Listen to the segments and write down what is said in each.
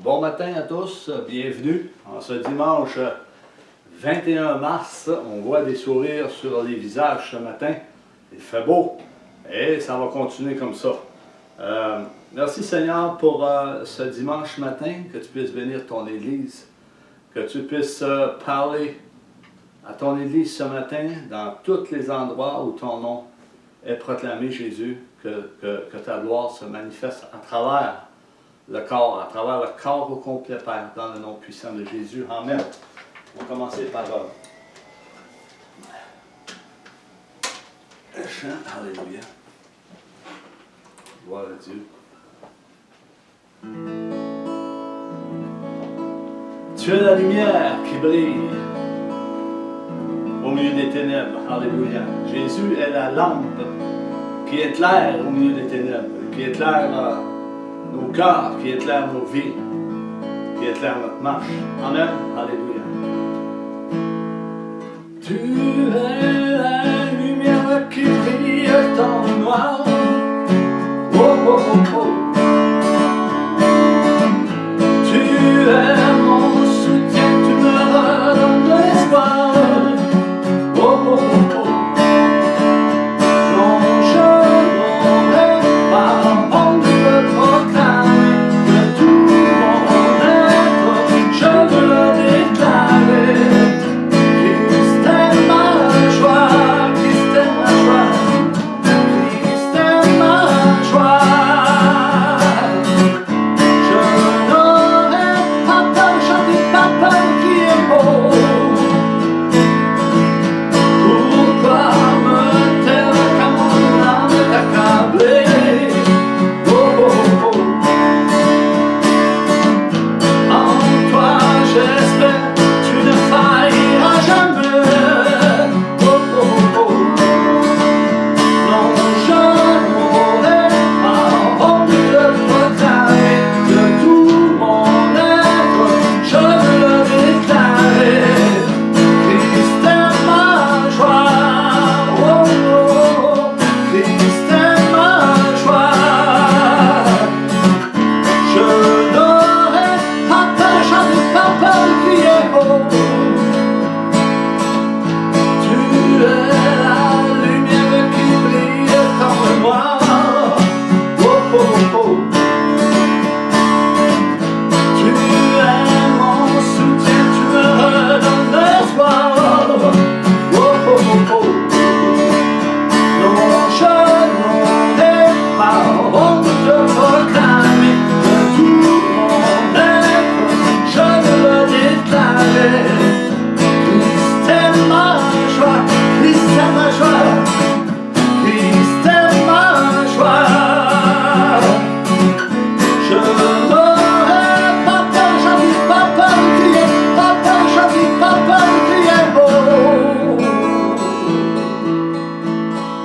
Bon matin à tous, bienvenue en ce dimanche 21 mars. On voit des sourires sur les visages ce matin. Il fait beau et ça va continuer comme ça. Merci Seigneur pour ce dimanche matin, que tu puisses bénir ton Église, que tu puisses parler à ton Église ce matin dans tous les endroits où ton nom est proclamé, Jésus, que ta gloire se manifeste à travers le corps au complet, Père, dans le nom puissant de Jésus. Amen. On va commencer par le chant. Alléluia. Gloire à Dieu. Tu es la lumière qui brille au milieu des ténèbres. Alléluia. Jésus est la lampe qui éclaire au milieu des ténèbres, qui éclaire nos cœurs, qui éclaire nos vies, qui éclaire notre marche. Amen. Alléluia. Tu es la lumière qui brille dans le noir. Oh, oh, oh, oh. Tu es mon soutien, tu me redonnes de l'espoir. Oh, oh, oh, oh. Non, je n'aurai pas honte de proclamer de tout mon être, je veux le déclarer. Christ est ma joie, Christ est ma joie, Christ est ma joie.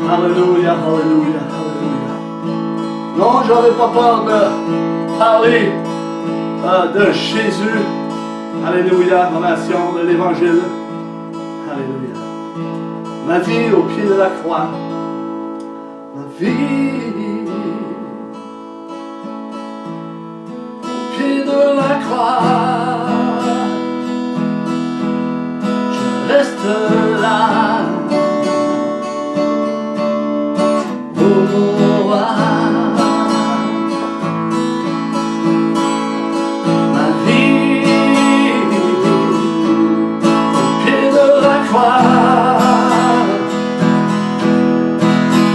Alléluia, alléluia, alléluia. Non, j'aurais pas peur de parler de Jésus. Alléluia, ma nation, de l'Évangile. Alléluia. Ma vie au pied de la croix. Ma vie au pied de la croix. Je reste là. Ma vie au pied de la croix,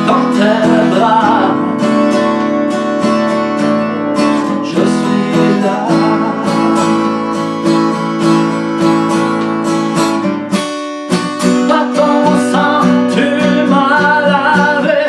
dans tes bras, je suis là. Par ton sang, tu m'as lavé.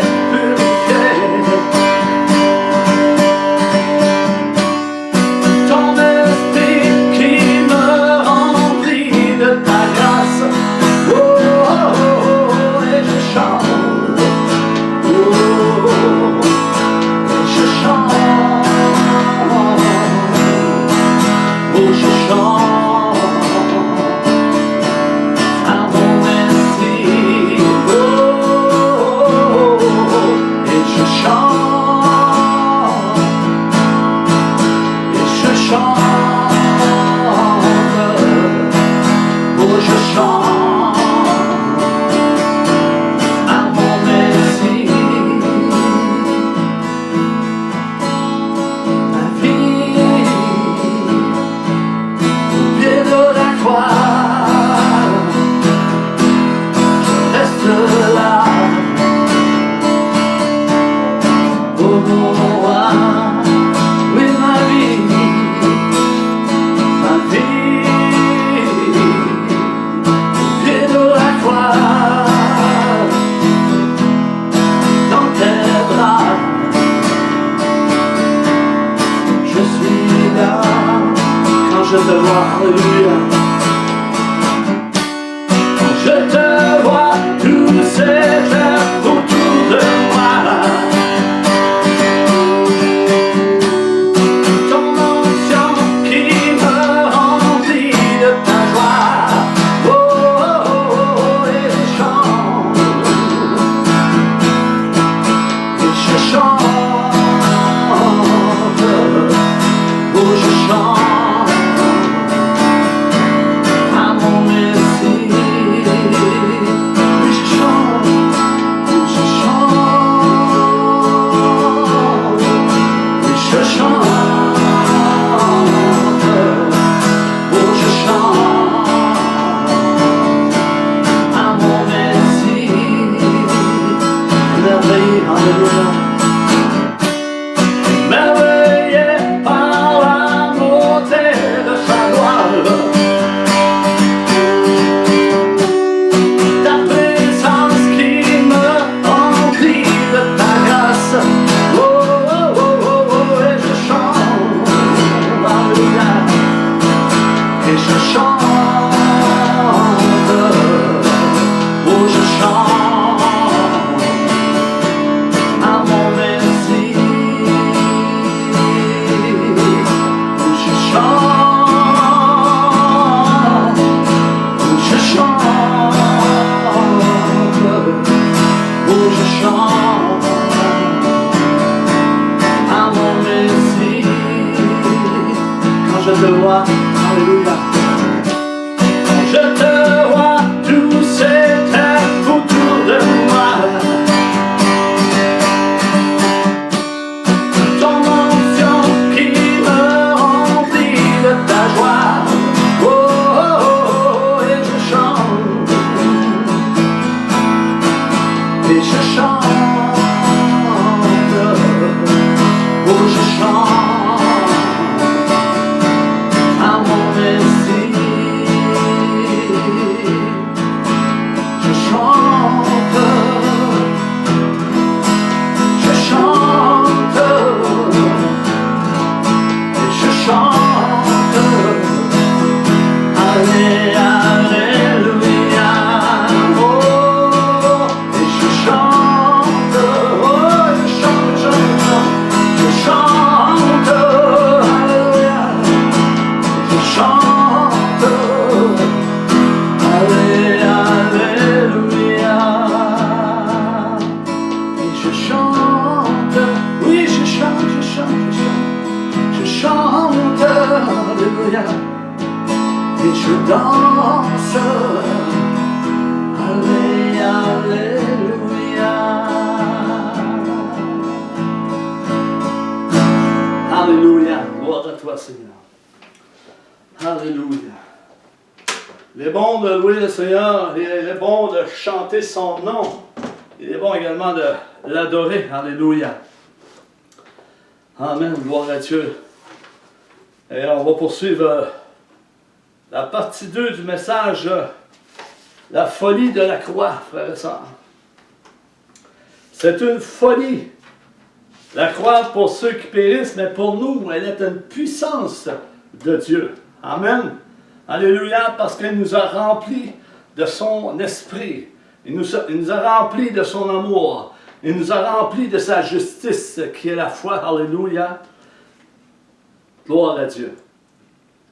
Je chante. je te vois, alléluia. Je te vois, tout s'éclaire autour de moi. Ton onction qui me remplit de ta joie. Oh, oh, oh, oh, et je chante. Et je chante. Oh, je chante à mon Messie. Je chante, je chante, je chante, oh je chante à mon Messie, merveilleux, alléluia, merveilleux par la beauté de sa gloire. Ta présence qui me remplit de ta grâce. Oh, oh, oh, oh, oh, et je chante, alléluia, et je chante, oh, je chante à mon Messie. Oh, je chante, je chante, oh je chante à mon Messie. Quand je te vois, alléluia, quand je te vois, tout s'éteint autour de moi. Ton onction qui me remplit de ta joie. Oh, oh, oh, oh, et je chante, et je chante, oh je chante à mon Messie. Je chante, je chante, et je chante, alléluia, oh, et je chante, oh, je chante, je chante, alléluia, je chante, alléluia, et je chante, oui je chante, je chante, je chante, alléluia, et je danse, alléluia. Alléluia, gloire à toi Seigneur. Alléluia. Il est bon de louer le Seigneur, il est bon de chanter son nom, il est bon également de l'adorer. Alléluia. Amen, gloire à Dieu. Et on va poursuivre la partie 2 du message, la folie de la croix, frères et sœurs. C'est une folie. La croix pour ceux qui périssent, mais pour nous, elle est une puissance de Dieu. Amen. Alléluia, parce qu'il nous a remplis de son esprit. Il nous a remplis de son amour. Il nous a remplis de sa justice, qui est la foi. Alléluia. Gloire à Dieu.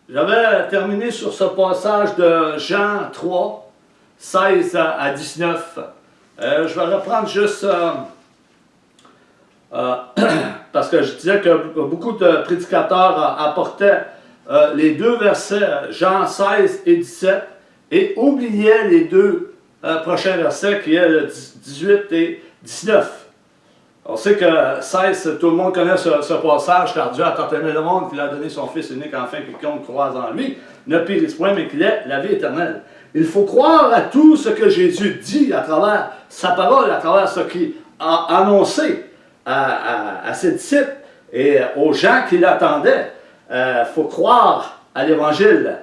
J'avais terminé sur ce passage de Jean 3, 16 à 19. Je vais reprendre juste... parce que je disais que beaucoup de prédicateurs apportaient les deux versets, Jean 16 et 17, et oubliaient les deux prochains versets, qui est le 18 et 19. On sait que 16, tout le monde connaît ce passage, car Dieu a tant aimé le monde qu'il a donné son Fils unique, afin que quiconque croise en lui ne périsse point, mais qu'il ait la vie éternelle. Il faut croire à tout ce que Jésus dit à travers sa parole, à travers ce qu'il a annoncé à ses disciples et aux gens qui l'attendaient. Il faut croire à l'Évangile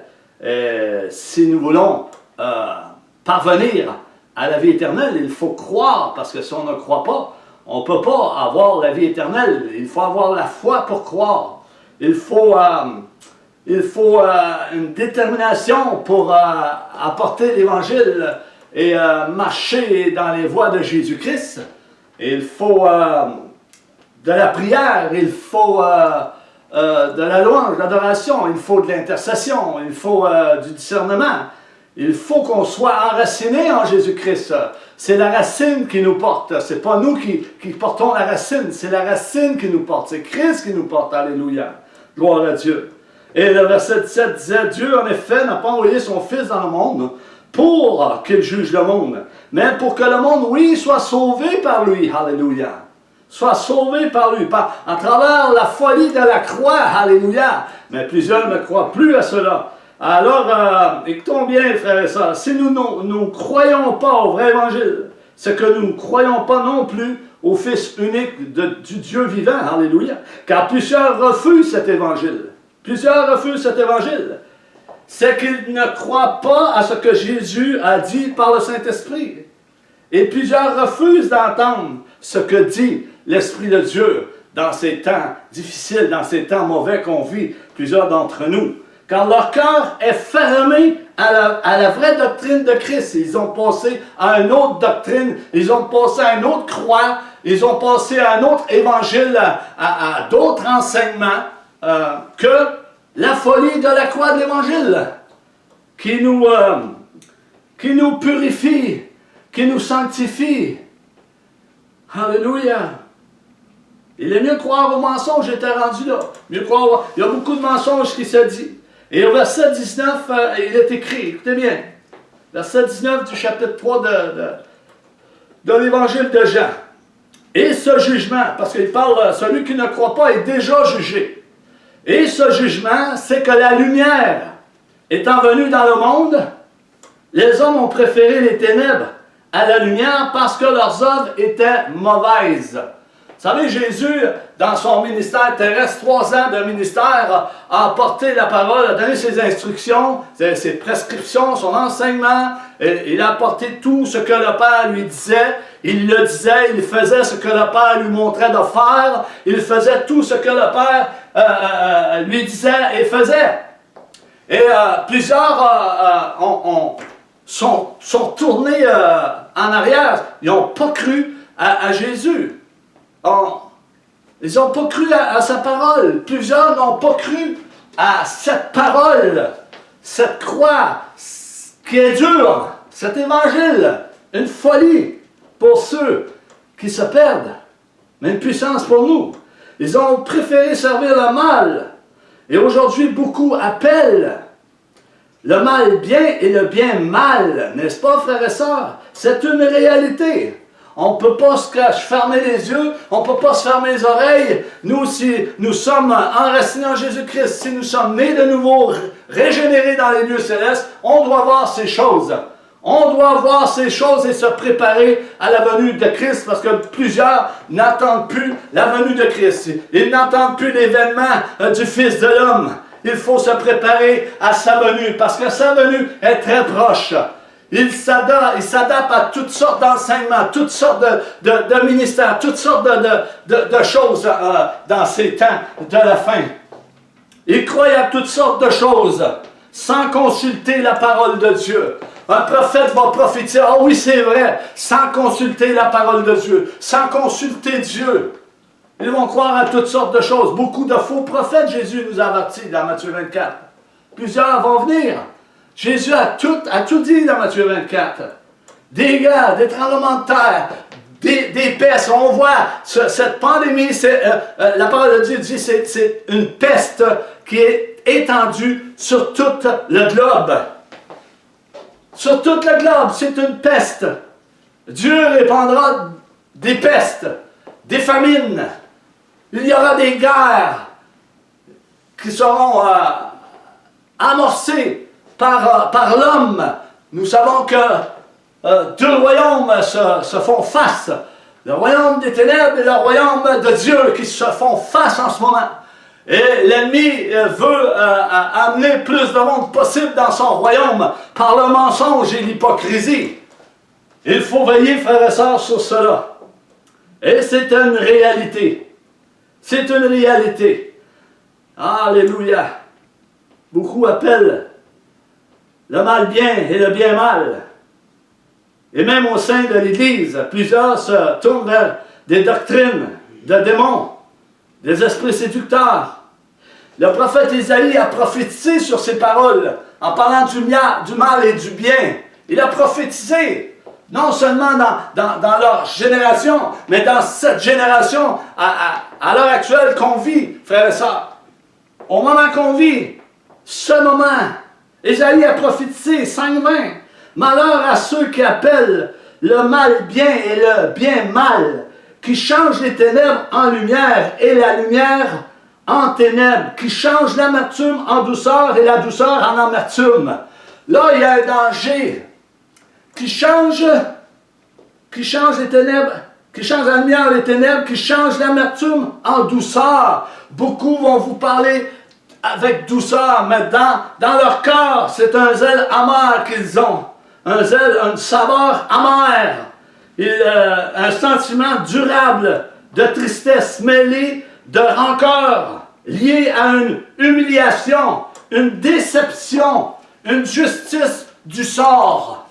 si nous voulons parvenir à la vie éternelle. Il faut croire, parce que si on ne croit pas, on ne peut pas avoir la vie éternelle. Il faut avoir la foi pour croire. Il faut il faut une détermination pour apporter l'Évangile et marcher dans les voies de Jésus-Christ. Il faut de la prière, il faut de la louange, de l'adoration, il faut de l'intercession, il faut du discernement. Il faut qu'on soit enraciné en Jésus-Christ. C'est la racine qui nous porte. C'est pas nous qui portons la racine, c'est la racine qui nous porte. C'est Christ qui nous porte. Alléluia. Gloire à Dieu. Et le verset 17 disait, Dieu en effet n'a pas envoyé son Fils dans le monde pour qu'il juge le monde, mais pour que le monde, oui, soit sauvé par lui. Alléluia. Soit sauvé par lui, à travers la folie de la croix. Alléluia. Mais plusieurs ne croient plus à cela. Alors, écoutons bien, frères et sœurs, si nous ne croyons pas au vrai évangile, c'est que nous ne croyons pas non plus au Fils unique du Dieu vivant, alléluia, car plusieurs refusent cet évangile. Plusieurs refusent cet évangile. C'est qu'ils ne croient pas à ce que Jésus a dit par le Saint-Esprit. Et plusieurs refusent d'entendre ce que dit l'Esprit de Dieu dans ces temps difficiles, dans ces temps mauvais qu'on vit, plusieurs d'entre nous. Car leur cœur est fermé à la vraie doctrine de Christ. Ils ont passé à une autre doctrine, ils ont passé à une autre croix, ils ont passé à un autre évangile, à d'autres enseignements que la folie de la croix de l'évangile qui nous purifie, qui nous sanctifie. Alléluia. Il est mieux croire aux mensonges, j'étais rendu là. Mieux croire, il y a beaucoup de mensonges qui se disent. Et au verset 19, il est écrit, écoutez bien, verset 19 du chapitre 3 de l'évangile de Jean. Et ce jugement, parce qu'il parle, celui qui ne croit pas est déjà jugé. Et ce jugement, c'est que la lumière étant venue dans le monde, les hommes ont préféré les ténèbres à la lumière parce que leurs œuvres étaient mauvaises. Vous savez, Jésus, dans son ministère terrestre, 3 ans de ministère, a apporté la parole, a donné ses instructions, ses prescriptions, son enseignement. Et il a apporté tout ce que le Père lui disait. Il le disait, il faisait ce que le Père lui montrait de faire. Il faisait tout ce que le Père lui disait et faisait. Et plusieurs sont tournés en arrière. Ils n'ont pas cru à Jésus. Ils n'ont pas cru à sa parole. Plusieurs n'ont pas cru à cette parole, cette croix qui est dure, cet évangile, une folie pour ceux qui se perdent, mais une puissance pour nous. Ils ont préféré servir le mal. Et aujourd'hui, beaucoup appellent le mal bien et le bien mal. N'est-ce pas, frères et sœurs? C'est une réalité. On ne peut pas se fermer les yeux, on ne peut pas se fermer les oreilles. Nous, si nous sommes enracinés en Jésus-Christ, si nous sommes nés de nouveau, régénérés dans les lieux célestes, on doit voir ces choses. On doit voir ces choses et se préparer à la venue de Christ, parce que plusieurs n'attendent plus la venue de Christ. Ils n'attendent plus l'événement du Fils de l'homme. Il faut se préparer à sa venue, parce que sa venue est très proche. Il s'adapte à toutes sortes d'enseignements, toutes sortes de ministères, toutes sortes de choses dans ces temps de la fin. Il croit à toutes sortes de choses sans consulter la parole de Dieu. Un prophète va prophétiser, ah oui c'est vrai, sans consulter la parole de Dieu, sans consulter Dieu. Ils vont croire à toutes sortes de choses. Beaucoup de faux prophètes, Jésus nous a avertis dans Matthieu 24. Plusieurs vont venir. Jésus a tout dit dans Matthieu 24. Des guerres, des tremblements de terre, des pestes. On voit cette pandémie, la parole de Dieu dit c'est une peste qui est étendue sur tout le globe. Sur tout le globe, c'est une peste. Dieu répandra des pestes, des famines. Il y aura des guerres qui seront amorcées par l'homme. Nous savons que deux royaumes se font face. Le royaume des ténèbres et le royaume de Dieu qui se font face en ce moment. Et l'ennemi veut amener plus de monde possible dans son royaume par le mensonge et l'hypocrisie. Il faut veiller, frères et sœurs, sur cela. Et c'est une réalité. C'est une réalité. Alléluia. Beaucoup appellent le mal bien et le bien mal. Et même au sein de l'Église, plusieurs se tournent vers des doctrines de démons, des esprits séducteurs. Le prophète Isaïe a prophétisé sur ces paroles en parlant du mal et du bien. Il a prophétisé, non seulement dans leur génération, mais dans cette génération à l'heure actuelle qu'on vit, frères et sœurs. Au moment qu'on vit, ce moment, Isaïe a prophétisé 5:20. Malheur à ceux qui appellent le mal bien et le bien mal, qui changent les ténèbres en lumière et la lumière en ténèbres, qui changent l'amertume en douceur et la douceur en amertume. Là, il y a un danger qui change les ténèbres, qui change la lumière et les ténèbres, qui change l'amertume en douceur. Beaucoup vont vous parler avec douceur, mais dans leur cœur, c'est un zèle amer qu'ils ont. Un zèle, une saveur amère. Un sentiment durable de tristesse mêlé de rancœur, lié à une humiliation, une déception, une justice du sort.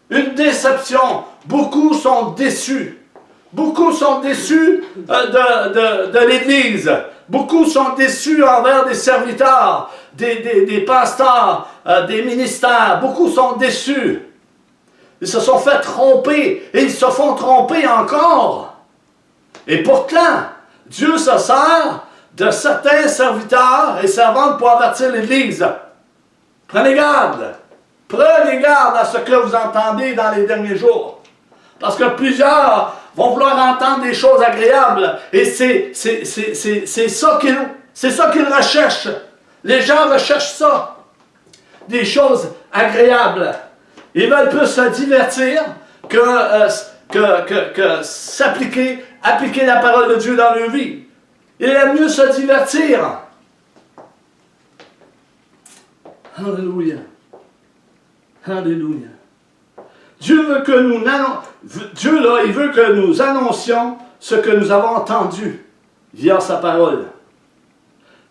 Une déception. Beaucoup sont déçus. Beaucoup sont déçus de l'Église. Beaucoup sont déçus envers des serviteurs, des pasteurs, des ministères. Beaucoup sont déçus. Ils se sont fait tromper et ils se font tromper encore. Et pourtant, Dieu se sert de certains serviteurs et servantes pour avertir l'Église. Prenez garde. Prenez garde à ce que vous entendez dans les derniers jours. Parce que plusieurs vont vouloir entendre des choses agréables. Et c'est ça qu'ils recherchent. Les gens recherchent ça. Des choses agréables. Ils veulent plus se divertir que appliquer la parole de Dieu dans leur vie. Il aime mieux se divertir. Alléluia. Alléluia. Dieu veut que il veut que nous annoncions ce que nous avons entendu via sa parole.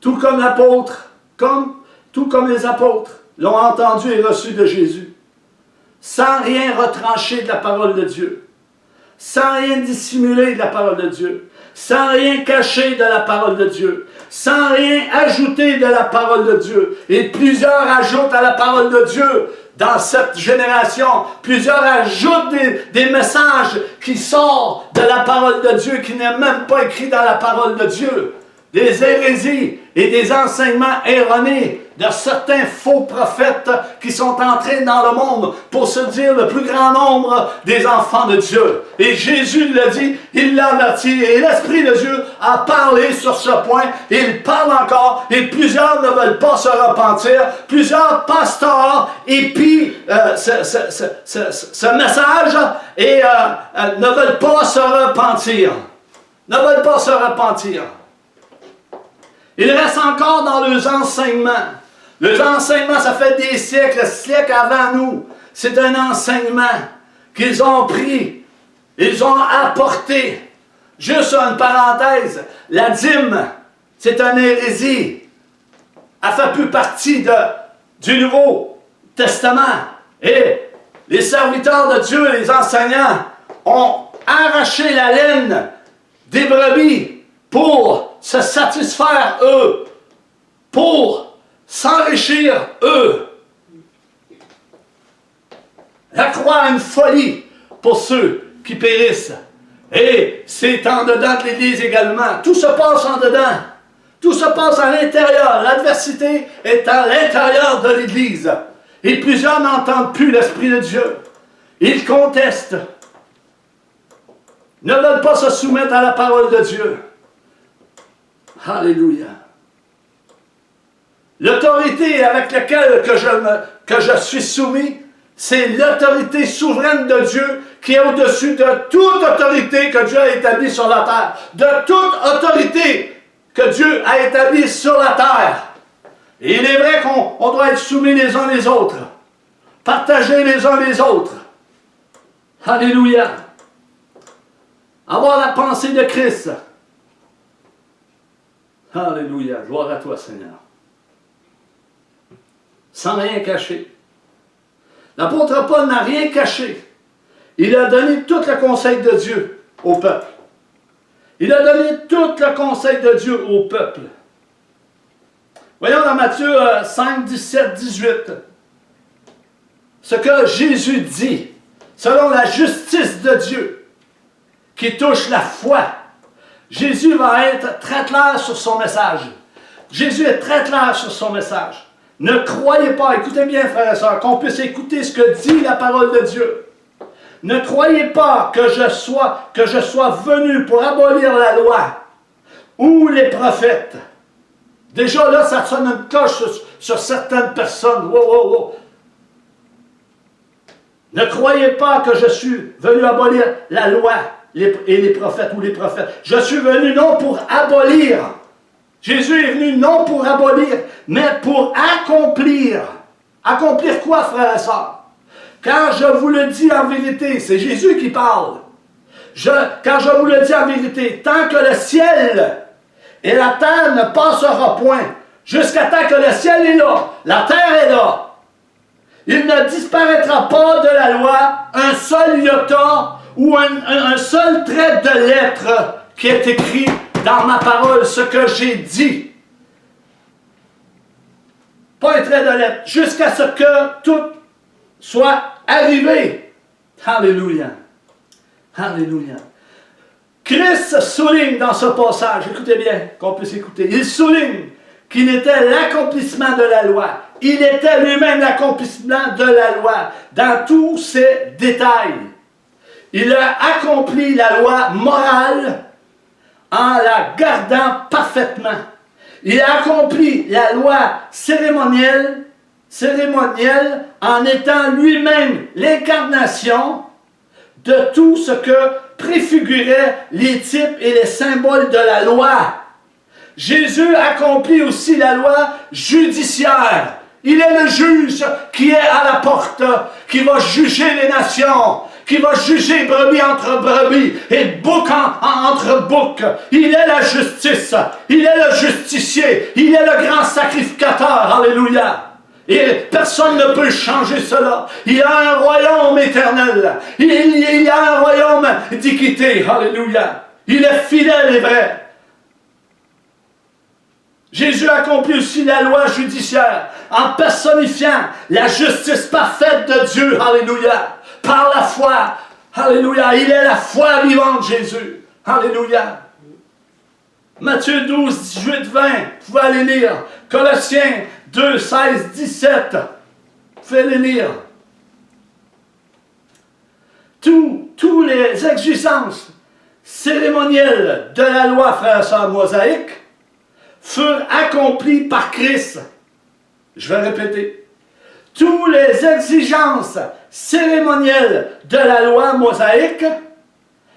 Tout comme les apôtres l'ont entendu et reçu de Jésus. Sans rien retrancher de la parole de Dieu. Sans rien dissimuler de la parole de Dieu. Sans rien cacher de la parole de Dieu. Sans rien ajouter de la parole de Dieu. Et plusieurs ajoutent à la parole de Dieu dans cette génération. Plusieurs ajoutent des messages qui sortent de la parole de Dieu, qui n'est même pas écrit dans la parole de Dieu. Des hérésies et des enseignements erronés de certains faux prophètes qui sont entrés dans le monde pour se dire le plus grand nombre des enfants de Dieu. Et Jésus l'a dit, il l'a averti, et l'Esprit de Dieu a parlé sur ce point, et il parle encore, et plusieurs ne veulent pas se repentir, plusieurs pasteurs épient ce message et ne veulent pas se repentir. Ne veulent pas se repentir. Ils restent encore dans leurs enseignements. Les enseignements, ça fait des siècles avant nous. C'est un enseignement qu'ils ont pris, ils ont apporté. Juste une parenthèse, la dîme, c'est une hérésie. Elle ne fait plus partie du Nouveau Testament. Et les serviteurs de Dieu, les enseignants, ont arraché la laine des brebis pour se satisfaire eux, pour s'enrichir eux. La croix est une folie pour ceux qui périssent. Et c'est en dedans de l'Église également. Tout se passe en dedans. Tout se passe à l'intérieur. L'adversité est à l'intérieur de l'Église. Et plusieurs n'entendent plus l'Esprit de Dieu. Ils contestent. Ne veulent pas se soumettre à la parole de Dieu. Alléluia. L'autorité avec laquelle que je suis soumis, c'est l'autorité souveraine de Dieu qui est au-dessus de toute autorité que Dieu a établie sur la terre. De toute autorité que Dieu a établie sur la terre. Et il est vrai qu'on doit être soumis les uns les autres. Partager les uns les autres. Alléluia. Avoir la pensée de Christ. Alléluia. Gloire à toi, Seigneur. sans rien cacher. L'apôtre Paul n'a rien caché. Il a donné tout le conseil de Dieu au peuple. Il a donné tout le conseil de Dieu au peuple. Voyons dans Matthieu 5, 17, 18. Ce que Jésus dit, selon la justice de Dieu, qui touche la foi. Jésus va être très clair sur son message. Jésus est très clair sur son message. Ne croyez pas, écoutez bien frères et sœurs, qu'on puisse écouter ce que dit la parole de Dieu. Ne croyez pas que je sois venu pour abolir la loi ou les prophètes. Déjà là, ça sonne une cloche sur certaines personnes. Wow, wow, wow. Ne croyez pas que je suis venu abolir la loi et les prophètes ou les prophètes. Je suis venu non pour abolir. Jésus est venu non pour abolir, mais pour accomplir. Accomplir quoi, frères et sœurs? Car je vous le dis en vérité, c'est Jésus qui parle. Car je vous le dis en vérité, tant que le ciel et la terre ne passera point, jusqu'à temps que le ciel est là, la terre est là, il ne disparaîtra pas de la loi un seul iota ou un seul trait de lettre qui est écrit dans ma parole, ce que j'ai dit. Pas un trait de lettre, jusqu'à ce que tout soit arrivé. Alléluia. Alléluia. Christ souligne dans ce passage, écoutez bien, qu'on puisse écouter, il souligne qu'il était l'accomplissement de la loi. Il était lui-même l'accomplissement de la loi, dans tous ses détails. Il a accompli la loi morale en la gardant parfaitement. Il a accompli la loi cérémonielle en étant lui-même l'incarnation de tout ce que préfiguraient les types et les symboles de la loi. Jésus accomplit aussi la loi judiciaire. Il est le juge qui est à la porte, qui va juger les nations, qui va juger brebis entre brebis et bouc entre bouc. Il est la justice, il est le justicier, il est le grand sacrificateur. Alléluia. Et personne ne peut changer cela. Il y a un royaume éternel. Il y a un royaume d'équité. Alléluia. Il est fidèle et vrai. Jésus accomplit aussi la loi judiciaire en personnifiant la justice parfaite de Dieu. Alléluia. Par la foi. Alléluia. Il est la foi vivante, Jésus. Alléluia. Matthieu 12, 18, 20. Vous pouvez aller lire. Colossiens 2, 16, 17. Faites-les lire. Tous les exigences cérémonielles de la loi, frères et sœurs, mosaïque, furent accomplis par Christ. Je vais répéter. Toutes les exigences cérémonielles de la loi mosaïque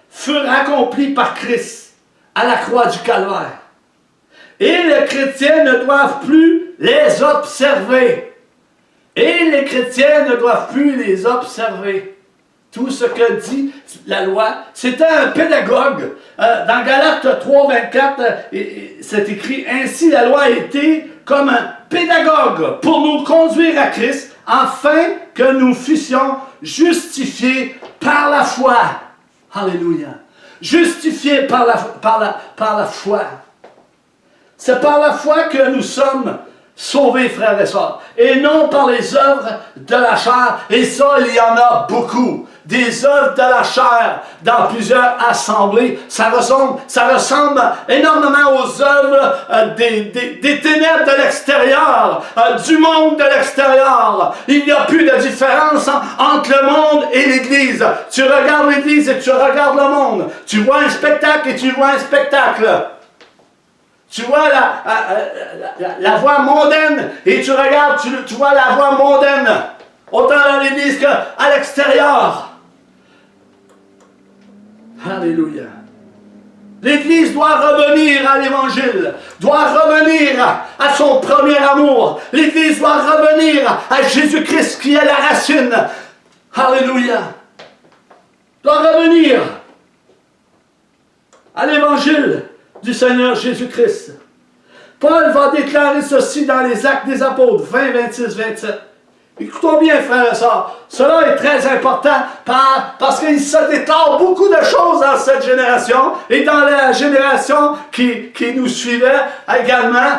furent accomplies par Christ à la croix du Calvaire. Et les chrétiens ne doivent plus les observer. Et les chrétiens ne doivent plus les observer. Tout ce que dit la loi, c'était un pédagogue. Dans Galates 3, 24, c'est écrit « Ainsi la loi a été comme un pédagogue pour nous conduire à Christ, afin que nous fussions justifiés par la foi. » Alléluia. Justifiés par la foi. C'est par la foi que nous sommes sauvés, frères et sœurs, et non par les œuvres de la chair. Et ça, il y en a beaucoup. Des œuvres de la chair dans plusieurs assemblées. Ça ressemble énormément aux œuvres des ténèbres de l'extérieur, du monde de l'extérieur. Il n'y a plus de différence entre le monde et l'Église. Tu regardes l'Église et tu regardes le monde. Tu vois un spectacle et tu vois un spectacle. Tu vois la voie mondaine et tu regardes, tu vois la voie mondaine. Autant dans l'Église qu'à l'extérieur. Alléluia. L'Église doit revenir à l'Évangile, doit revenir à son premier amour. L'Église doit revenir à Jésus-Christ qui est la racine. Alléluia. Doit revenir à l'Évangile du Seigneur Jésus-Christ. Paul va déclarer ceci dans les Actes des Apôtres 20, 26, 27. Écoutons bien, frères et sœurs, cela est très important parce qu'il se déclare beaucoup de choses dans cette génération et dans la génération qui nous suivait également.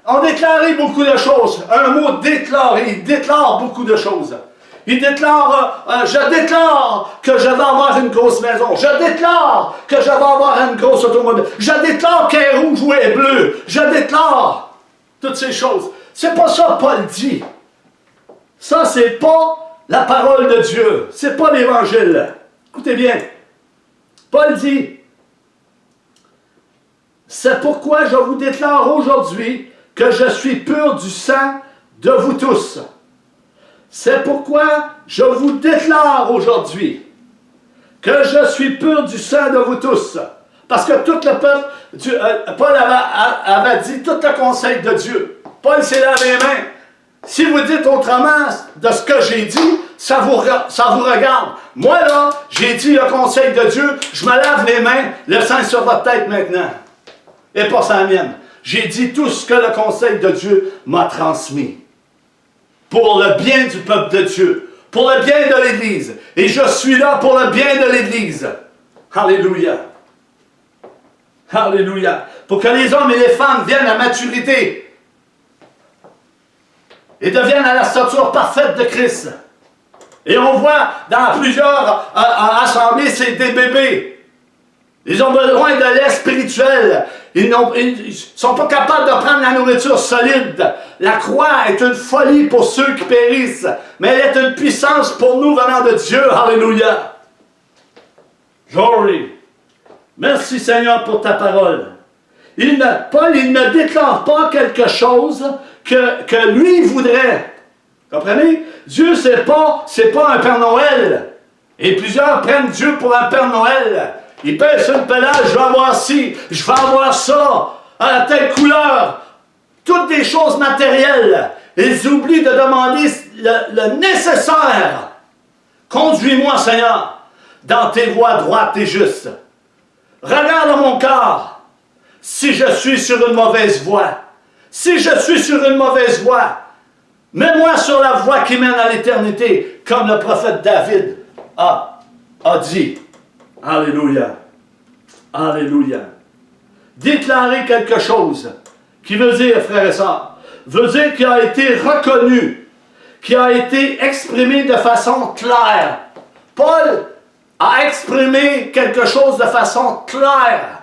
On déclarait beaucoup de choses. Un mot déclarer, il déclare beaucoup de choses. Il déclare, je déclare que je vais avoir une grosse maison. Je déclare que je vais avoir une grosse automobile. Je déclare qu'elle est rouge ou elle est bleue. Je déclare toutes ces choses. C'est pas ça que Paul dit. Ça, c'est pas la parole de Dieu. C'est pas l'Évangile. Écoutez bien. Paul dit, c'est pourquoi je vous déclare aujourd'hui que je suis pur du sang de vous tous. C'est pourquoi je vous déclare aujourd'hui que je suis pur du sang de vous tous. Parce que tout le peuple, Paul avait dit tout le conseil de Dieu. Paul s'est lavé les mains. Si vous dites autrement de ce que j'ai dit, ça vous regarde. Moi là, j'ai dit le conseil de Dieu, je me lave les mains, le sang est sur votre tête maintenant. Et pas sa mienne. J'ai dit tout ce que le conseil de Dieu m'a transmis. Pour le bien du peuple de Dieu. Pour le bien de l'Église. Et je suis là pour le bien de l'Église. Alléluia. Alléluia. Pour que les hommes et les femmes viennent à maturité. Et deviennent à la stature parfaite de Christ. Et on voit dans plusieurs assemblées, c'est des bébés. Ils ont besoin de lait spirituel. Ils ne sont pas capables de prendre la nourriture solide. La croix est une folie pour ceux qui périssent, mais elle est une puissance pour nous venant de Dieu. Alléluia. Glory. Merci Seigneur pour ta parole. Paul, il ne déclare pas quelque chose que lui voudrait. Comprenez? Dieu, c'est pas un Père Noël. Et plusieurs prennent Dieu pour un Père Noël. Ils pèsent une pédale, je vais avoir ci, je vais avoir ça, à telle couleur. Toutes des choses matérielles. Ils oublient de demander le nécessaire. Conduis-moi, Seigneur, dans tes voies droites et justes. Regarde mon corps, si je suis sur une mauvaise voie. Si je suis sur une mauvaise voie, mets-moi sur la voie qui mène à l'éternité, comme le prophète David a dit. Alléluia. Alléluia. Déclarer quelque chose, qui veut dire, frères et sœurs, veut dire qu'il a été reconnu, qui a été exprimé de façon claire. Paul a exprimé quelque chose de façon claire.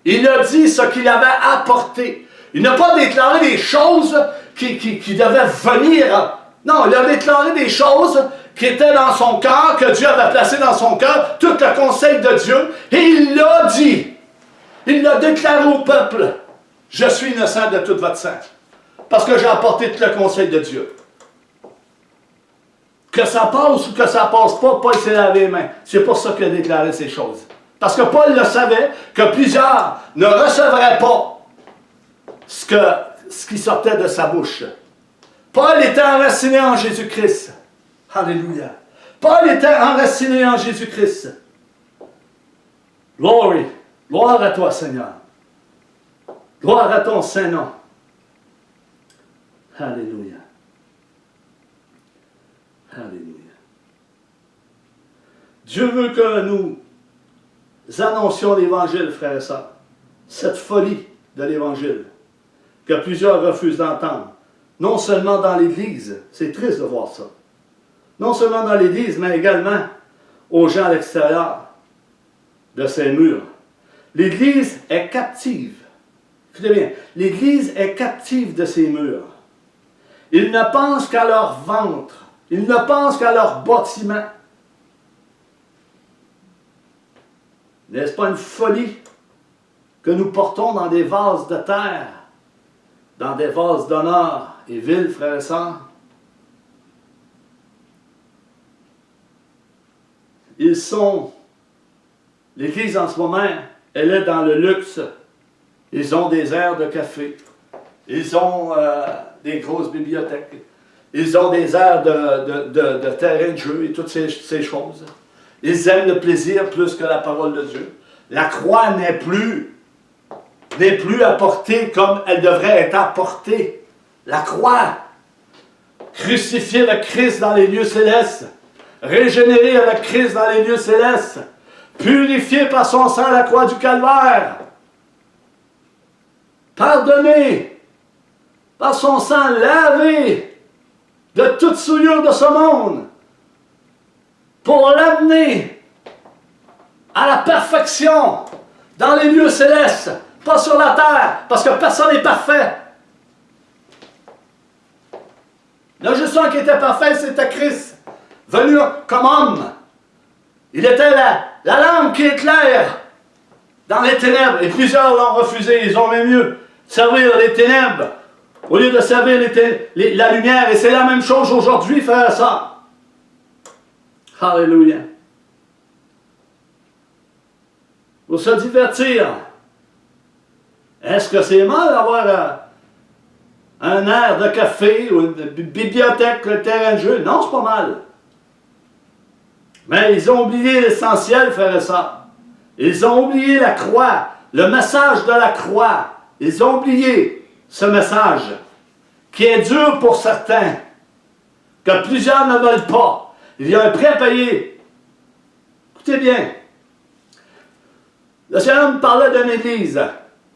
Il a dit ce qu'il avait apporté. Il n'a pas déclaré des choses qui devaient venir. Non, il a déclaré des choses qui étaient dans son cœur, que Dieu avait placé dans son cœur, tout le conseil de Dieu, et il l'a dit. Il l'a déclaré au peuple. Je suis innocent de tout votre sang, parce que j'ai apporté tout le conseil de Dieu. Que ça passe ou que ça passe pas, Paul s'est lavé les mains. C'est pour ça qu'il a déclaré ces choses. Parce que Paul le savait, que plusieurs ne recevraient pas ce qui sortait de sa bouche. Paul était enraciné en Jésus-Christ. Alléluia. Paul était enraciné en Jésus-Christ. Glory. Gloire à toi, Seigneur. Gloire à ton Saint-Nom. Alléluia. Alléluia. Dieu veut que nous annoncions l'Évangile, frères et sœurs. Cette folie de l'Évangile que plusieurs refusent d'entendre. Non seulement dans l'Église, c'est triste de voir ça. Non seulement dans l'Église, mais également aux gens à l'extérieur de ces murs. L'Église est captive. Écoutez bien, l'Église est captive de ces murs. Ils ne pensent qu'à leur ventre. Ils ne pensent qu'à leur bâtiment. N'est-ce pas une folie que nous portons dans des vases de terre, dans des vases d'honneur et vil, frères et sœurs? Ils sont, l'Église en ce moment, elle est dans le luxe. Ils ont des aires de café. Ils ont des grosses bibliothèques. Ils ont des aires de terrain de jeu et toutes ces choses. Ils aiment le plaisir plus que la parole de Dieu. La croix n'est plus n'est plus à porter comme elle devrait être apportée. La croix. Crucifié avec Christ dans les lieux célestes. Régénéré avec Christ dans les lieux célestes. Purifié par son sang à la croix du calvaire. Pardonné par son sang, lavé de toute souillure de ce monde. Pour l'amener à la perfection dans les lieux célestes, pas sur la terre, parce que personne n'est parfait. Il y a juste un qui était parfait, c'était Christ, venu comme homme. Il était la lampe qui éclaire dans les ténèbres, et plusieurs l'ont refusé, ils ont même mieux servir les ténèbres, au lieu de servir la lumière, et c'est la même chose aujourd'hui, frère et sœurs. Alléluia. Pour se divertir. Est-ce que c'est mal d'avoir un air de café ou une bibliothèque, le terrain de jeu? Non, c'est pas mal. Mais ils ont oublié l'essentiel, frères et sœurs. Ils ont oublié la croix, le message de la croix. Ils ont oublié ce message qui est dur pour certains, que plusieurs ne veulent pas. Il y a un prix à payer. Écoutez bien. Le Seigneur me parlait d'une église.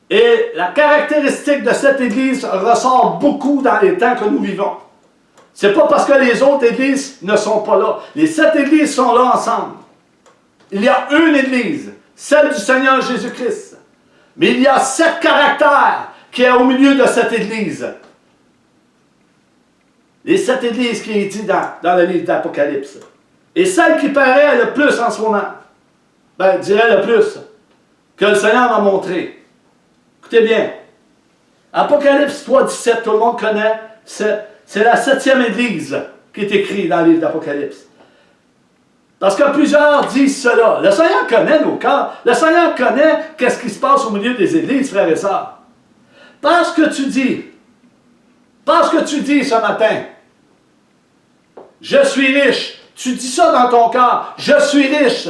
Et la caractéristique de cette église ressort beaucoup dans les temps que nous vivons. Ce n'est pas parce que les autres églises ne sont pas là. Les 7 églises sont là ensemble. Il y a une église, celle du Seigneur Jésus-Christ. Mais il y a 7 caractères qui est au milieu de cette église. Les 7 églises qui est dit dans le livre d'Apocalypse. Et celle qui paraît le plus en ce moment, je dirais le plus, que le Seigneur m'a montré. Écoutez bien. Apocalypse 3,17, tout le monde connaît, c'est la 7e église qui est écrite dans le livre d'Apocalypse. Parce que plusieurs disent cela. Le Seigneur connaît nos cœurs. Le Seigneur connaît qu'est-ce qui se passe au milieu des églises, frères et sœurs. Parce que tu dis ce matin, je suis riche. Tu dis ça dans ton cœur, je suis riche.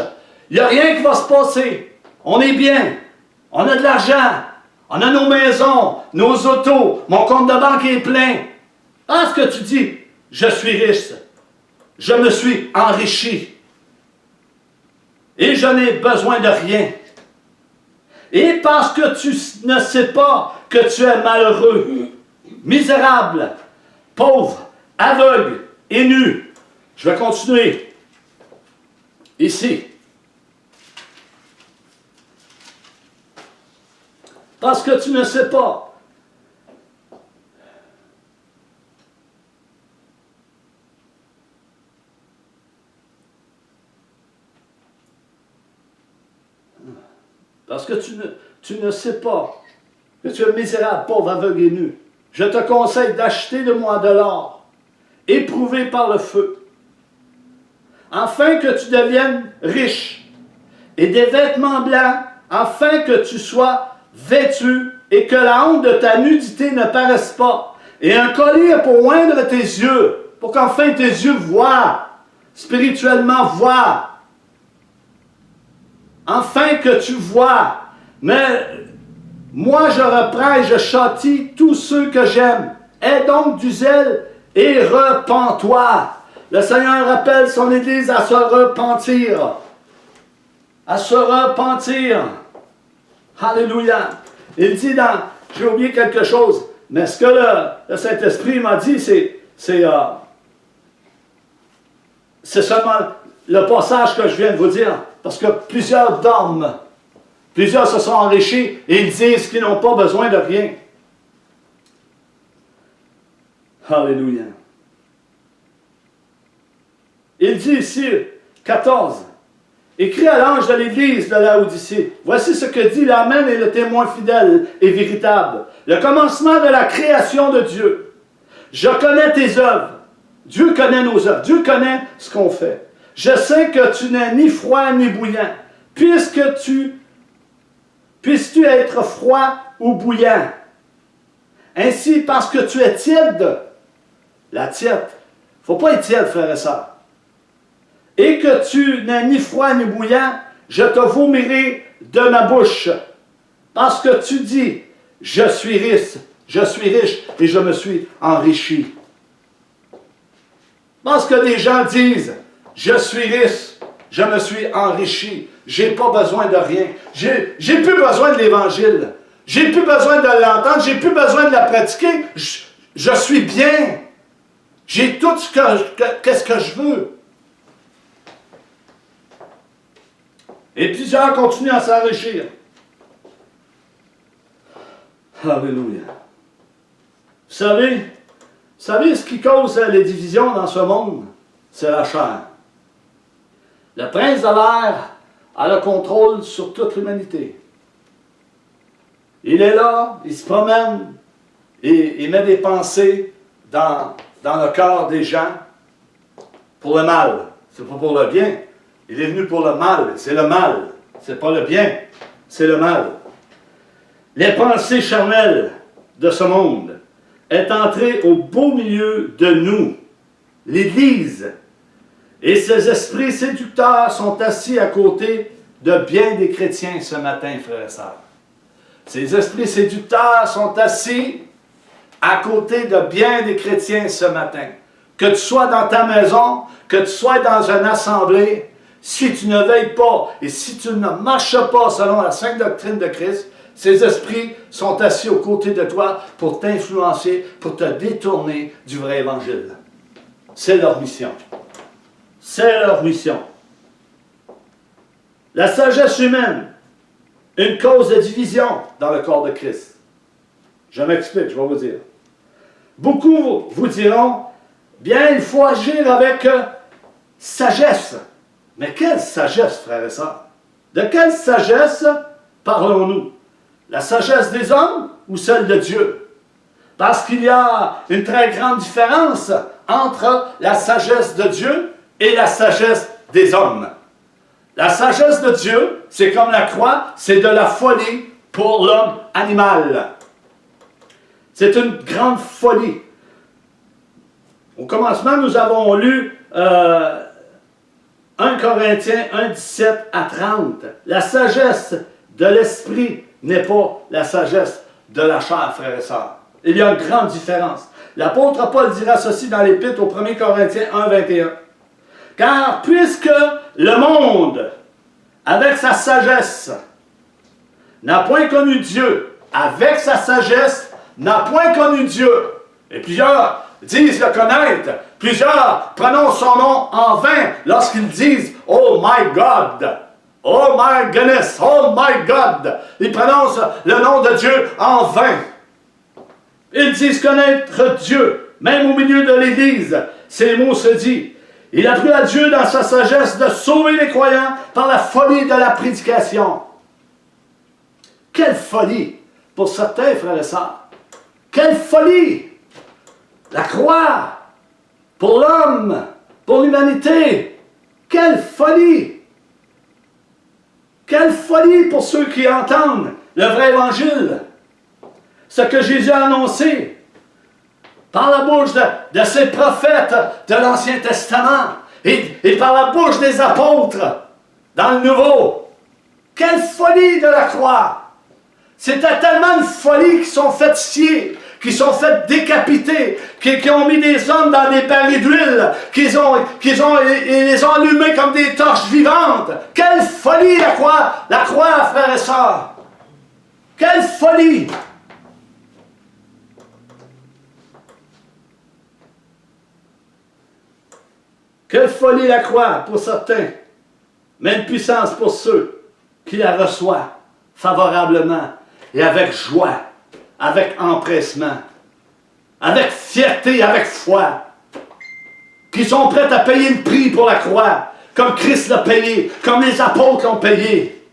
Il n'y a rien qui va se passer. On est bien. On a de l'argent. On a nos maisons, nos autos. Mon compte de banque est plein. Parce que tu dis, je suis riche. Je me suis enrichi. Et je n'ai besoin de rien. Et parce que tu ne sais pas que tu es malheureux, misérable, pauvre, aveugle et nu. Je vais continuer. Ici. Parce que tu ne sais pas. Parce que tu ne sais pas que tu es misérable, pauvre, aveugle et nu. Je te conseille d'acheter de moi de l'or, éprouvé par le feu, afin que tu deviennes riche, et des vêtements blancs, afin que tu sois vêtu, et que la honte de ta nudité ne paraisse pas, et un collier pour oindre tes yeux, pour qu'enfin tes yeux voient, spirituellement voient, afin que tu vois. Mais moi je reprends et je châtie tous ceux que j'aime. Aie donc du zèle et repens-toi. Le Seigneur appelle son Église à se repentir. À se repentir. Alléluia. Il dit j'ai oublié quelque chose, mais ce que le Saint-Esprit m'a dit, c'est seulement le passage que je viens de vous dire. Parce que plusieurs dorment. Plusieurs se sont enrichis et ils disent qu'ils n'ont pas besoin de rien. Alléluia. Il dit ici, 14, écrit à l'ange de l'église de Laodicée, voici ce que dit l'Amen et le témoin fidèle et véritable, le commencement de la création de Dieu. Je connais tes œuvres. Dieu connaît nos œuvres. Dieu connaît ce qu'on fait. Je sais que tu n'es ni froid ni bouillant. Puisses-tu être froid ou bouillant? Ainsi, parce que tu es tiède, la tiède, il ne faut pas être tiède, frère et sœur, et que tu n'es ni froid ni bouillant, je te vomirai de ma bouche. Parce que tu dis, je suis riche et je me suis enrichi. Parce que les gens disent, je suis riche, je me suis enrichi, j'ai pas besoin de rien, j'ai plus besoin de l'Évangile, j'ai plus besoin de l'entendre, j'ai plus besoin de la pratiquer, je suis bien, j'ai tout ce qu'est-ce que je veux. Et plusieurs continuent à s'enrichir. Alléluia. Vous savez ce qui cause les divisions dans ce monde? C'est la chair. Le prince de l'air a le contrôle sur toute l'humanité. Il est là, il se promène, et il met des pensées dans le cœur des gens pour le mal. C'est pas pour le bien. Il est venu pour le mal. C'est le mal. C'est pas le bien. C'est le mal. Les pensées charnelles de ce monde est entrée au beau milieu de nous, l'Église. Et ces esprits séducteurs sont assis à côté de bien des chrétiens ce matin, frères et sœurs. Ces esprits séducteurs sont assis à côté de bien des chrétiens ce matin. Que tu sois dans ta maison, que tu sois dans une assemblée, si tu ne veilles pas et si tu ne marches pas selon la sainte doctrine de Christ, ces esprits sont assis aux côtés de toi pour t'influencer, pour te détourner du vrai évangile. C'est leur mission. C'est leur mission. La sagesse humaine, une cause de division dans le corps de Christ. Je m'explique, je vais vous dire. Beaucoup vous diront, bien, il faut agir avec sagesse. Mais quelle sagesse, frères et sœurs? De quelle sagesse parlons-nous? La sagesse des hommes ou celle de Dieu? Parce qu'il y a une très grande différence entre la sagesse de Dieu et la sagesse des hommes. La sagesse de Dieu, c'est comme la croix, c'est de la folie pour l'homme animal. C'est une grande folie. Au commencement, nous avons lu 1 Corinthiens 1, 17 à 30. La sagesse de l'esprit n'est pas la sagesse de la chair, frères et sœurs. Il y a une grande différence. L'apôtre Paul dira ceci dans l'Épître au 1 Corinthiens 1, 21. Car puisque le monde, avec sa sagesse, n'a point connu Dieu, avec sa sagesse, n'a point connu Dieu. Et plusieurs disent le connaître. Plusieurs prononcent son nom en vain lorsqu'ils disent « Oh my God ». Oh my goodness, oh my God. Ils prononcent le nom de Dieu en vain. Ils disent connaître Dieu, même au milieu de l'Église. Ces mots se disent. Il a plu à Dieu dans sa sagesse de sauver les croyants par la folie de la prédication. Quelle folie pour certains, frères et sœurs. Quelle folie! La croix pour l'homme, pour l'humanité. Quelle folie! Quelle folie pour ceux qui entendent le vrai évangile. Ce que Jésus a annoncé par la bouche de ses prophètes de l'Ancien Testament et par la bouche des apôtres dans le Nouveau. Quelle folie de la croix! C'était tellement une folie qu'ils sont fait scier, qui sont fait décapiter, qui ont mis des hommes dans des barils d'huile, qu'ils les ont allumés comme des torches vivantes. Quelle folie la croix, frères et sœurs! Quelle folie! Quelle folie la croix pour certains, mais une puissance pour ceux qui la reçoivent favorablement et avec joie, avec empressement, avec fierté, avec foi, qui sont prêts à payer le prix pour la croix, comme Christ l'a payé, comme les apôtres l'ont payé.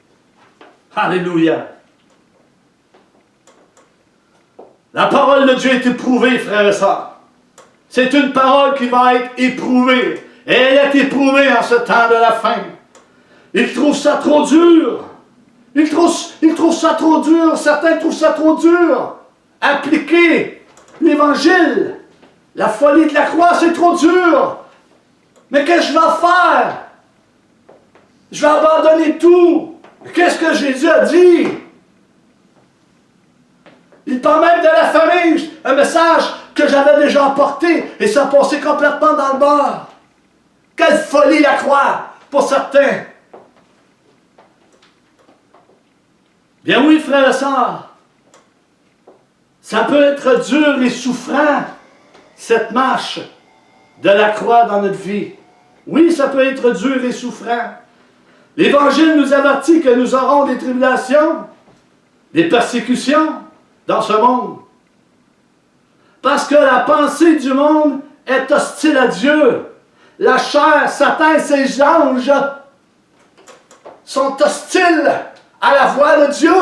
Alléluia! La parole de Dieu est éprouvée, frères et sœurs. C'est une parole qui va être éprouvée. Et elle est éprouvée en ce temps de la fin. Ils trouvent ça trop dur. Ils trouvent ça trop dur. Certains trouvent ça trop dur. Appliquer l'Évangile, la folie de la croix, c'est trop dur. Mais qu'est-ce que je vais faire? Je vais abandonner tout. Qu'est-ce que Jésus a dit? Il parle même de la famille, un message que j'avais déjà apporté, et ça passait complètement dans le bord. Quelle folie la croix, pour certains. Bien oui, frères et sœurs, ça peut être dur et souffrant, cette marche de la croix dans notre vie. Oui, ça peut être dur et souffrant. L'Évangile nous avertit que nous aurons des tribulations, des persécutions dans ce monde. Parce que la pensée du monde est hostile à Dieu. La chair, Satan et ses anges sont hostiles à la voix de Dieu,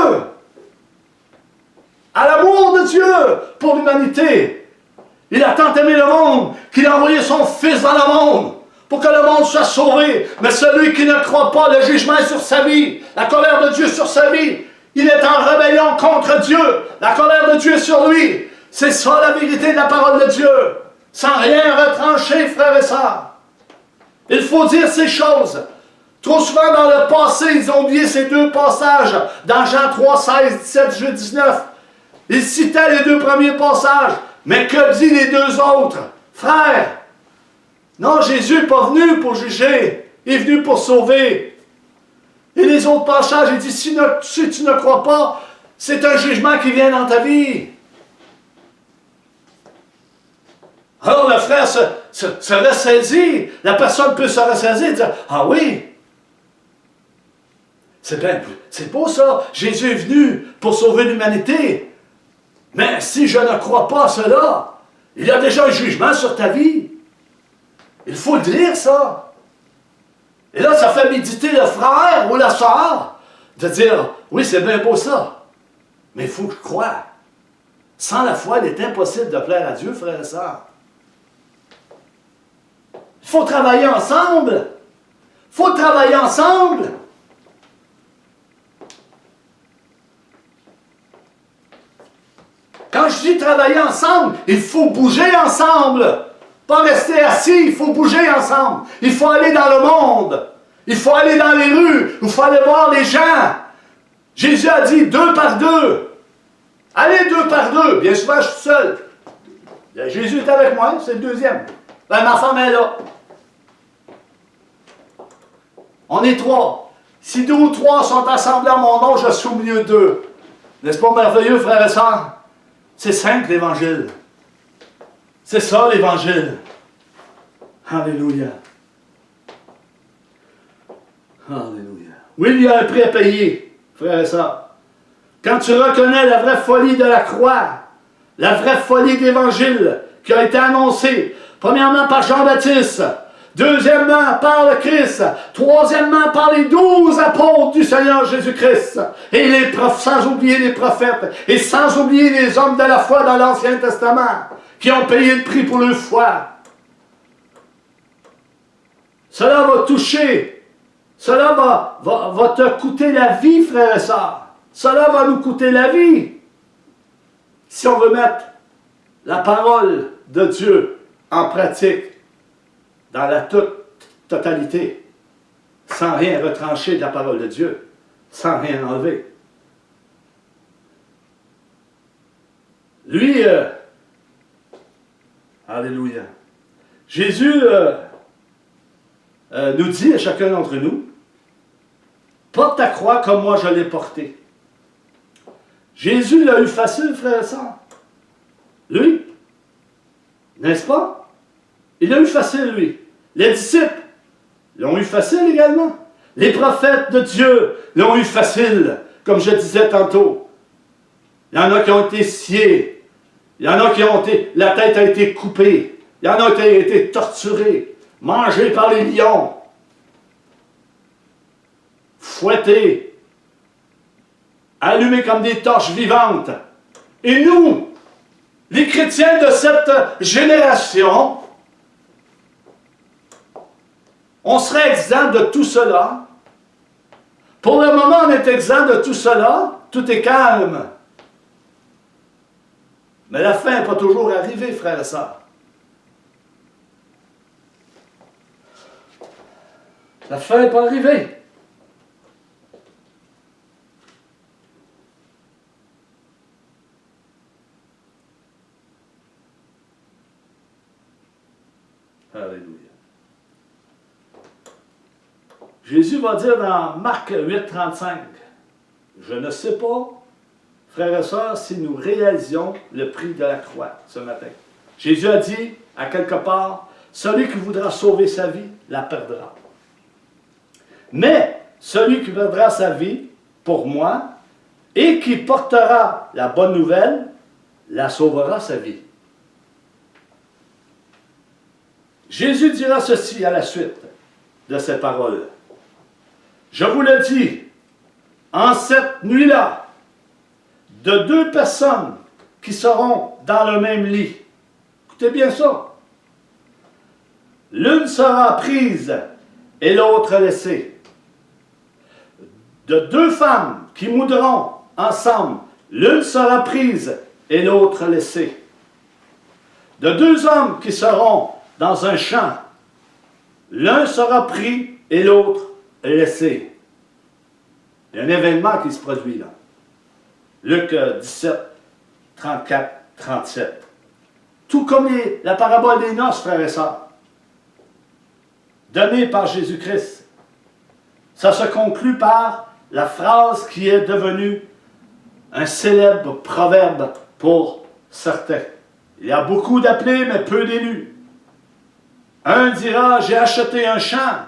à l'amour de Dieu pour l'humanité. Il a tant aimé le monde qu'il a envoyé son Fils dans le monde pour que le monde soit sauvé. Mais celui qui ne croit pas, le jugement est sur sa vie, la colère de Dieu sur sa vie. Il est en rébellion contre Dieu. La colère de Dieu est sur lui. C'est ça la vérité de la parole de Dieu. Sans rien retrancher, frères et sœurs. Il faut dire ces choses. Trop souvent dans le passé, ils ont oublié ces deux passages. Dans Jean 3, 16, 17, 19. Ils citaient les deux premiers passages. Mais que dit les deux autres? Frères, non, Jésus n'est pas venu pour juger. Il est venu pour sauver. Et les autres passages, il dit, si tu ne crois pas, c'est un jugement qui vient dans ta vie. Alors le frère se ressaisit. La personne peut se ressaisir et dire, ah oui, c'est beau ça. Jésus est venu pour sauver l'humanité. Mais si je ne crois pas à cela, il y a déjà un jugement sur ta vie. Il faut le dire, ça. Et là, ça fait méditer le frère ou la sœur de dire, oui, c'est bien beau ça, mais il faut que je croie. Sans la foi, il est impossible de plaire à Dieu, frères et sœurs. Il faut travailler ensemble. Il faut travailler ensemble. Quand je dis travailler ensemble, il faut bouger ensemble. Pas rester assis, il faut bouger ensemble. Il faut aller dans le monde. Il faut aller dans les rues. Il faut aller voir les gens. Jésus a dit 2 par 2. Allez 2 par 2. Bien souvent, je suis seul. Jésus est avec moi, c'est le deuxième. Ben, ma femme est là. On est 3. Si 2 ou 3 sont assemblés en mon nom, je suis au milieu d'eux. N'est-ce pas merveilleux, frères et sœurs? C'est simple, l'Évangile. C'est ça, l'Évangile. Alléluia. Alléluia. Oui, il y a un prix à payer, frères et sœurs. Quand tu reconnais la vraie folie de la croix, la vraie folie de l'Évangile qui a été annoncée, premièrement par Jean-Baptiste, deuxièmement par le Christ, troisièmement par les 12 apôtres du Seigneur Jésus-Christ, et les sans oublier les prophètes, et sans oublier les hommes de la foi dans l'Ancien Testament, qui ont payé le prix pour leur foi. Cela va toucher, cela va te coûter la vie, frères et sœurs. Cela va nous coûter la vie. Si on veut mettre la parole de Dieu en pratique, dans la totalité, sans rien retrancher de la parole de Dieu, sans rien enlever. Lui, alléluia, Jésus nous dit à chacun d'entre nous, porte ta croix comme moi je l'ai portée. Jésus l'a eu facile, frère et sœur. Lui, n'est-ce pas? Il l'a eu facile, lui. Les disciples l'ont eu facile également. Les prophètes de Dieu l'ont eu facile, comme je disais tantôt. Il y en a qui ont été sciés. Il y en a qui ont été... La tête a été coupée. Il y en a qui ont été torturés, mangés par les lions, fouettés, allumés comme des torches vivantes. Et nous, les chrétiens de cette génération, on serait exempt de tout cela. Pour le moment, on est exempt de tout cela. Tout est calme. Mais la fin n'est pas toujours arrivée, frères et sœurs. La fin n'est pas arrivée. Alléluia. Jésus va dire dans Marc 8, 35, « Je ne sais pas, frères et sœurs, si nous réalisions le prix de la croix ce matin. » Jésus a dit, à quelque part, « Celui qui voudra sauver sa vie, la perdra. Mais celui qui perdra sa vie, pour moi, et qui portera la bonne nouvelle, la sauvera sa vie. » Jésus dira ceci à la suite de ces paroles. « Je vous le dis, en cette nuit-là, de deux personnes qui seront dans le même lit. » Écoutez bien ça. « L'une sera prise et l'autre laissée. De deux femmes qui moudront ensemble, l'une sera prise et l'autre laissée. De deux hommes qui seront dans un champ, l'un sera pris et l'autre laissé. » Il y a un événement qui se produit là. Luc 17, 34, 37. Tout comme la parabole des noces, frères et sœurs, donnée par Jésus-Christ. Ça se conclut par la phrase qui est devenue un célèbre proverbe pour certains. Il y a beaucoup d'appelés, mais peu d'élus. Un dira, j'ai acheté un champ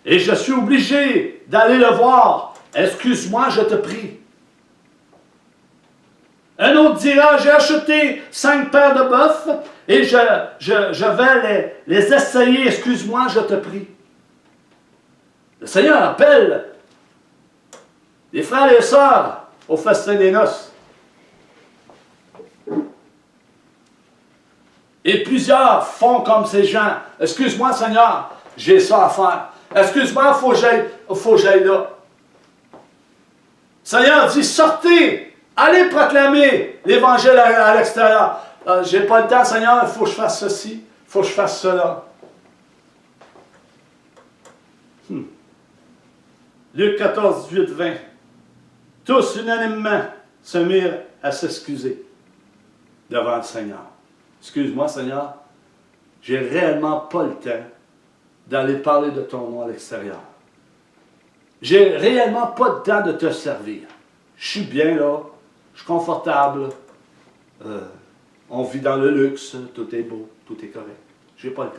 et je suis obligé d'aller le voir. Excuse-moi, je te prie. Un autre dira, j'ai acheté 5 paires de bœufs et je vais les essayer. Excuse-moi, je te prie. Le Seigneur appelle les frères et les sœurs au festin des noces. Et plusieurs font comme ces gens. Excuse-moi, Seigneur, j'ai ça à faire. Excuse-moi, il faut que j'aille là. Seigneur dit, sortez, allez proclamer l'Évangile à l'extérieur. J'ai pas le temps, Seigneur, il faut que je fasse ceci, il faut que je fasse cela. Luc 14, 18, 20. Tous unanimement se mirent à s'excuser devant le Seigneur. Excuse-moi, Seigneur, j'ai réellement pas le temps d'aller parler de ton nom à l'extérieur. J'ai réellement pas le temps de te servir. Je suis bien là, je suis confortable, on vit dans le luxe, tout est beau, tout est correct. J'ai pas le temps.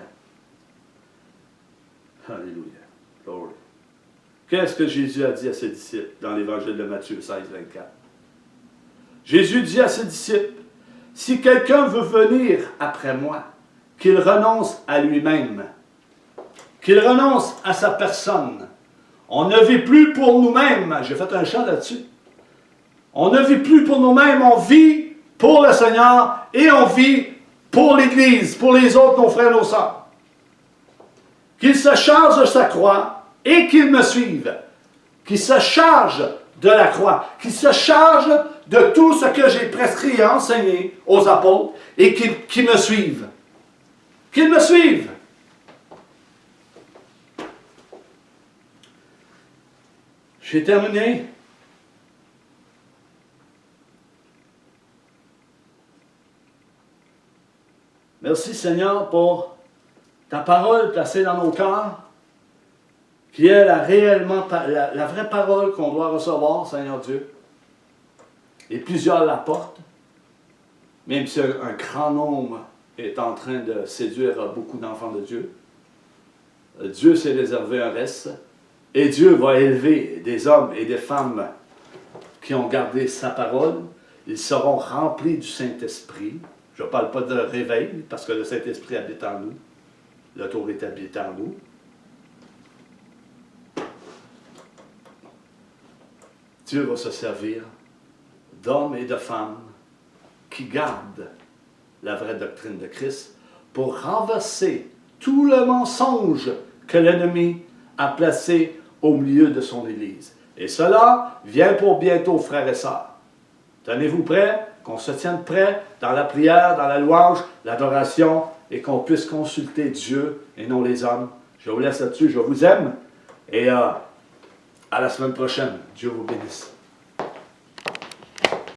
Alléluia. Glory. Qu'est-ce que Jésus a dit à ses disciples dans l'évangile de Matthieu 16, 24? Jésus dit à ses disciples, « Si quelqu'un veut venir après moi, qu'il renonce à lui-même, qu'il renonce à sa personne. On ne vit plus pour nous-mêmes. » J'ai fait un chant là-dessus. On ne vit plus pour nous-mêmes, on vit pour le Seigneur et on vit pour l'Église, pour les autres, nos frères et nos sœurs. Qu'il se charge de sa croix et qu'il me suive. Qu'il se charge de la croix, qu'il se charge de tout ce que j'ai prescrit et enseigné aux apôtres et qu'il me suive. Qu'il me suive. J'ai terminé. Merci Seigneur pour ta parole placée dans nos cœurs, qui est la vraie parole qu'on doit recevoir, Seigneur Dieu. Et plusieurs la portent, même si un grand nombre est en train de séduire beaucoup d'enfants de Dieu. Dieu s'est réservé un reste, et Dieu va élever des hommes et des femmes qui ont gardé sa parole. Ils seront remplis du Saint-Esprit. Je ne parle pas de réveil, parce que le Saint-Esprit habite en nous. L'autorité habite en nous. Dieu va se servir d'hommes et de femmes qui gardent la vraie doctrine de Christ pour renverser tout le mensonge que l'ennemi a placé au milieu de son Église. Et cela vient pour bientôt, frères et sœurs. Tenez-vous prêts, qu'on se tienne prêts dans la prière, dans la louange, l'adoration, et qu'on puisse consulter Dieu et non les hommes. Je vous laisse là-dessus, je vous aime, et à la semaine prochaine. Dieu vous bénisse.